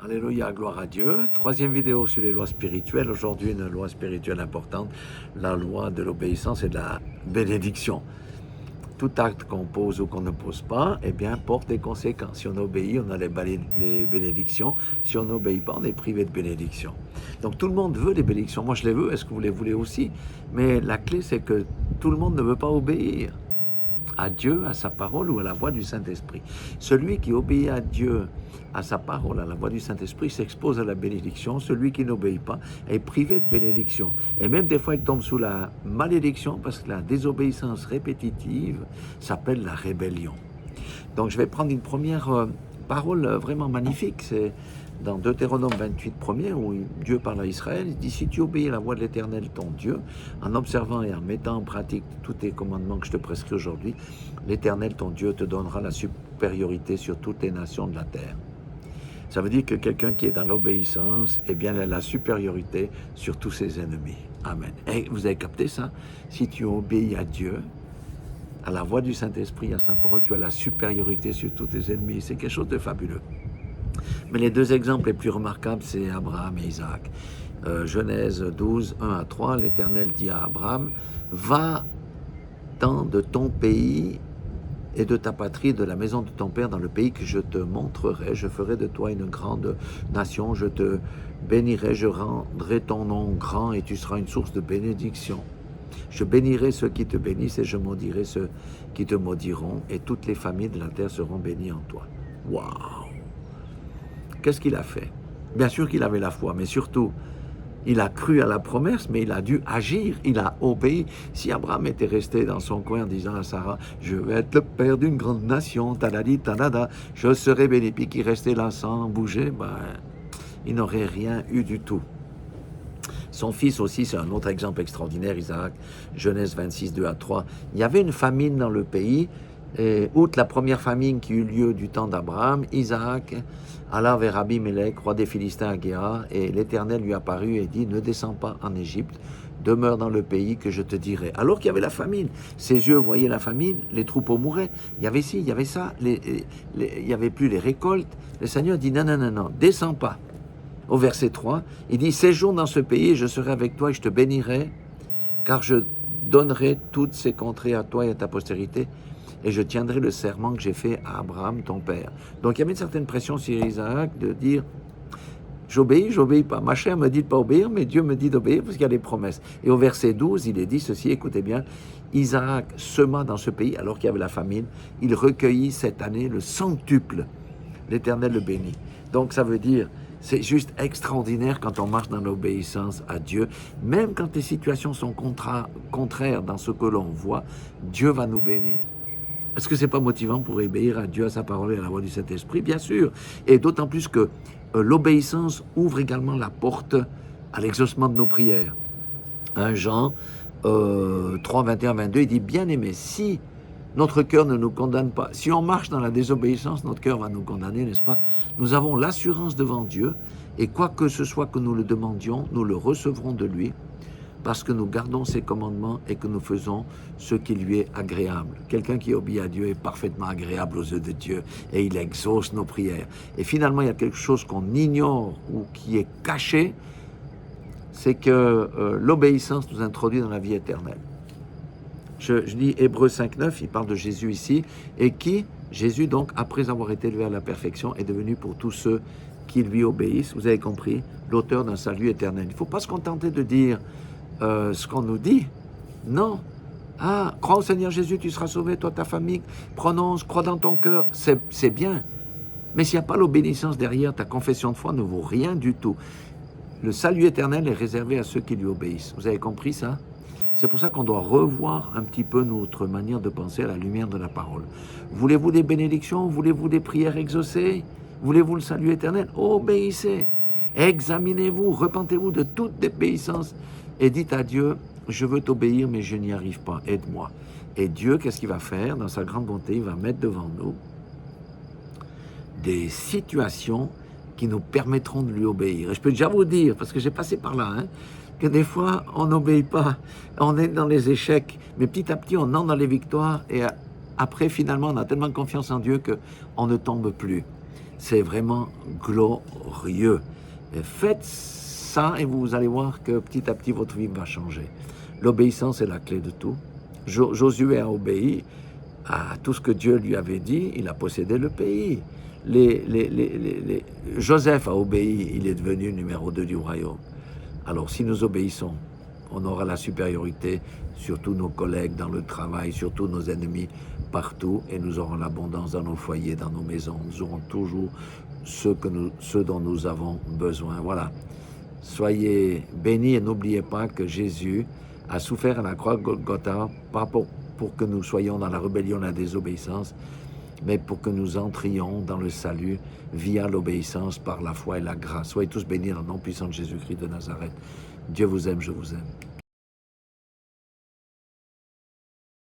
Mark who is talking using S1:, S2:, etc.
S1: Alléluia, gloire à Dieu. Troisième vidéo sur les lois spirituelles. Aujourd'hui, une loi spirituelle importante, la loi de l'obéissance et de la bénédiction. Tout acte qu'on pose ou qu'on ne pose pas, eh bien, porte des conséquences. Si on obéit, on a les bénédictions. Si on n'obéit pas, on est privé de bénédictions. Donc, tout le monde veut les bénédictions. Moi, je les veux. Est-ce que vous les voulez aussi? Mais la clé, c'est que tout le monde ne veut pas obéir à Dieu, à sa parole ou à la voix du Saint-Esprit. Celui qui obéit à Dieu, à sa parole, à la voix du Saint-Esprit, s'expose à la bénédiction. Celui qui n'obéit pas est privé de bénédiction. Et même des fois, il tombe sous la malédiction parce que la désobéissance répétitive s'appelle la rébellion. Donc, je vais prendre une première parole vraiment magnifique. C'est dans Deutéronome 28, premier, où Dieu parle à Israël. Il dit, si tu obéis à la voix de l'Éternel, ton Dieu, en observant et en mettant en pratique tous tes commandements que je te prescris aujourd'hui, l'Éternel, ton Dieu, te donnera la supériorité sur toutes les nations de la terre. Ça veut dire que quelqu'un qui est dans l'obéissance, eh bien, il a la supériorité sur tous ses ennemis. Amen. Et vous avez capté ça? Si tu obéis à Dieu, à la voix du Saint-Esprit, à sa parole, tu as la supériorité sur tous tes ennemis. C'est quelque chose de fabuleux. Mais les deux exemples les plus remarquables, c'est Abraham et Isaac. Genèse 12, 1 à 3, l'Éternel dit à Abraham, « Va-t'en de ton pays et de ta patrie, de la maison de ton père, dans le pays que je te montrerai. Je ferai de toi une grande nation, je te bénirai, je rendrai ton nom grand et tu seras une source de bénédiction. Je bénirai ceux qui te bénissent et je maudirai ceux qui te maudiront et toutes les familles de la terre seront bénies en toi. » Waouh! Qu'est-ce qu'il a fait? Bien sûr qu'il avait la foi, mais surtout, il a cru à la promesse, mais il a dû agir, il a obéi. Si Abraham était resté dans son coin en disant à Sarah, « Je vais être le père d'une grande nation, taladi, talada, je serai béni », puis qu'il restait là sans bouger, ben, il n'aurait rien eu du tout. Son fils aussi, c'est un autre exemple extraordinaire, Isaac, Genèse 26, 2 à 3. Il y avait une famine dans le pays, et outre la première famine qui eut lieu du temps d'Abraham, Isaac alla vers Abimelech, roi des Philistins à Guérar, et l'Éternel lui apparut et dit, « Ne descends pas en Égypte, demeure dans le pays que je te dirai. » Alors qu'il y avait la famine, ses yeux voyaient la famine, les troupeaux mouraient, il y avait ci, il y avait ça, il n'y avait plus les récoltes. Le Seigneur dit, « Non, non, non, non, descends pas. » Au verset 3, il dit, « Séjourne dans ce pays, et je serai avec toi et je te bénirai, car je donnerai toutes ces contrées à toi et à ta postérité, et je tiendrai le serment que j'ai fait à Abraham, ton père. » Donc il y avait une certaine pression sur Isaac de dire, j'obéis pas. Ma chair me dit de pas obéir, mais Dieu me dit d'obéir parce qu'il y a des promesses. Et au verset 12, il est dit ceci, écoutez bien, Isaac sema dans ce pays alors qu'il y avait la famine, il recueillit cette année le centuple. L'Éternel le bénit. Donc ça veut dire, c'est juste extraordinaire quand on marche dans l'obéissance à Dieu. Même quand les situations sont contraires dans ce que l'on voit, Dieu va nous bénir. Est-ce que ce n'est pas motivant pour obéir à Dieu, à sa parole et à la voix du Saint-Esprit? Bien sûr. Et d'autant plus que l'obéissance ouvre également la porte à l'exaucement de nos prières. 1 Jean 3, 21, 22, il dit, « Bien-aimés, si notre cœur ne nous condamne pas, si on marche dans la désobéissance, notre cœur va nous condamner, n'est-ce pas? Nous avons l'assurance devant Dieu, et quoi que ce soit que nous le demandions, nous le recevrons de lui, parce que nous gardons ses commandements et que nous faisons ce qui lui est agréable. » Quelqu'un qui obéit à Dieu est parfaitement agréable aux yeux de Dieu et il exauce nos prières. Et finalement, il y a quelque chose qu'on ignore ou qui est caché, c'est que l'obéissance nous introduit dans la vie éternelle. Je lis Hébreux 5.9, il parle de Jésus ici, et qui, Jésus donc, après avoir été élevé à la perfection, est devenu pour tous ceux qui lui obéissent, vous avez compris, l'auteur d'un salut éternel. Il ne faut pas se contenter de dire ce qu'on nous dit. Non. Ah, crois au Seigneur Jésus, tu seras sauvé, toi, ta famille. Prononce, crois dans ton cœur. C'est bien. Mais s'il n'y a pas l'obéissance derrière, ta confession de foi ne vaut rien du tout. Le salut éternel est réservé à ceux qui lui obéissent. Vous avez compris ça? C'est pour ça qu'on doit revoir un petit peu notre manière de penser à la lumière de la parole. Voulez-vous des bénédictions? Voulez-vous des prières exaucées? Voulez-vous le salut éternel? Obéissez. Examinez-vous, repentez-vous de toute désobéissance et dites à Dieu, je veux t'obéir, mais je n'y arrive pas, aide-moi. Et Dieu, qu'est-ce qu'il va faire? Dans sa grande bonté, il va mettre devant nous des situations qui nous permettront de lui obéir. Et je peux déjà vous dire, parce que j'ai passé par là, que des fois, on n'obéit pas, on est dans les échecs, mais petit à petit, on entre dans les victoires, et après, finalement, on a tellement confiance en Dieu qu'on ne tombe plus. C'est vraiment glorieux. Et faites ça et vous allez voir que petit à petit votre vie va changer. L'obéissance est la clé de tout. Josué a obéi à tout ce que Dieu lui avait dit, il a possédé le pays. Joseph a obéi, il est devenu numéro 2 du royaume. Alors si nous obéissons, on aura la supériorité sur tous nos collègues dans le travail, sur tous nos ennemis partout, et nous aurons l'abondance dans nos foyers, dans nos maisons. Nous aurons toujours ce dont nous avons besoin. Voilà. Soyez bénis et n'oubliez pas que Jésus a souffert à la croix Golgotha, pas pour que nous soyons dans la rébellion, la désobéissance, mais pour que nous entrions dans le salut via l'obéissance par la foi et la grâce. Soyez tous bénis dans le nom puissant de Jésus-Christ de Nazareth. Dieu vous aime, je vous aime.